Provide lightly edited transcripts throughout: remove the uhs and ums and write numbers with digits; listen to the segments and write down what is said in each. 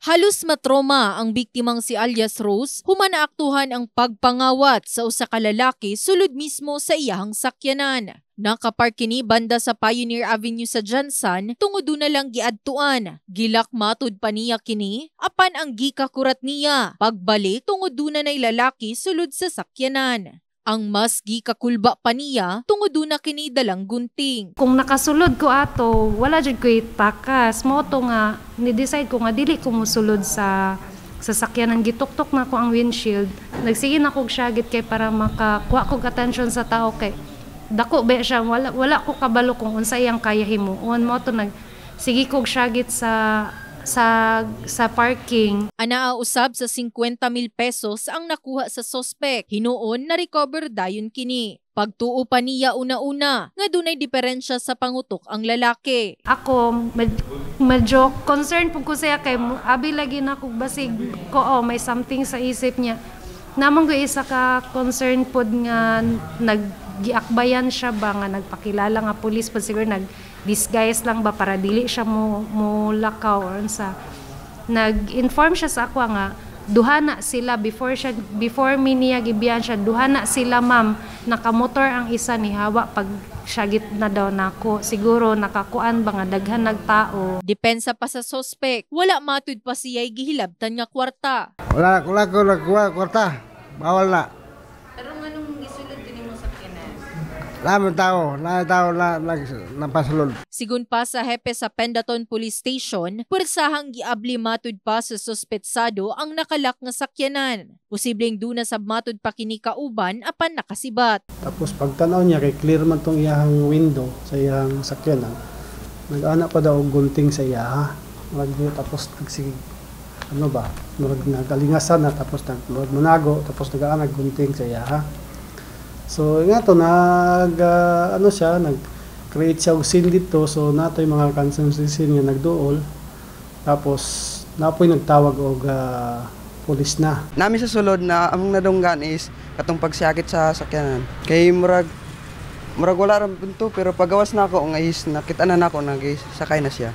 Halos matroma ang biktimang si alias Rose human naaktuhan ang pagpangawat sa usa ka lalaki sulod mismo sa iyahang sakyanan. Nakapark kini banda sa Pioneer Avenue sa Jansan tungod na lang giadtuan. Gilak matud pa niya kini apan ang gikakurat niya pagbalik tungod na nay lalaki sulod sa sakyanan. Ang mas gikakulba pa niya tungod na kini dalang gunting. Kung nakasulod ko ato, wala jud ko itakas. Moto nga ni-decide ko nga dili ko mosulod sa sakyanan, gituktok na ko ang windshield. Nagsige na kog syagit kay para makakuha kog attention sa tao kay dako ba siya, wala ko kabalo kung unsa iyang kaya himuon. Moto sige kog syagit sa parking. Anaa usab sa 50,000 pesos ang nakuha sa sospek. Hinuon na recover dayon kini. Pagtuo pa niya una-una nga dunay diferensya sa pangutok ang lalaki. Ako medyo concerned pud ko siya kay abi lagi na kog basig ko may something sa isip niya. Namang ko isa ka concern pud nga naggiakbayan siya ba nga nagpakilala nga pulis pud siguro disguise lang ba para dili siya mo lakaw or sa nag-inform siya sa ako nga duha na sila before mi niya gibiyan siya duha na sila ma'am nakamotor ang isa ni hawa pag syagit na daw nako siguro nakakuan ba nga daghan nagtao. Depensa pa sa sospek wala matud pa siya'y gihilabtan nga kwarta. Wala ko nagkuha kwarta bawal na. Pero nganong gisulod kini mo sa sakyanan? Lamang tao na napasulod. Sigun pa sa hepe sa Pendaton Police Station, pursahang giabli matud pa sa suspetsado ang nakalak nga sakyanan. Posibleng duna sa matud pa kini kauban apan nakasibat. Tapos pagtanaw niya kay clear man tong iyang window sa iyang sakyanan. Nag-ana pa daw og gunting sa iya. Tapos nagsige nagalingasan na tapos nagmanago tapos nag-ana gunting sa iya. So nga to nag-create siya og scene dito so natoy mga consensus nga nagduol tapos napoy nagtawag og pulis na. Nami sa sulod na among nadunggan is katong pagsakit sa sakyanan. Kay murag wala ra punto pero pagawas na ako nga is nakita na nako sakay na siya.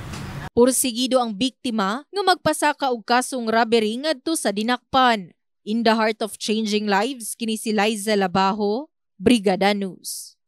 Pursigido ang biktima nga magpasaka og kasong robbery ngadto sa dinakpan. In the heart of changing lives kini si Liza Labajo, Brigada News.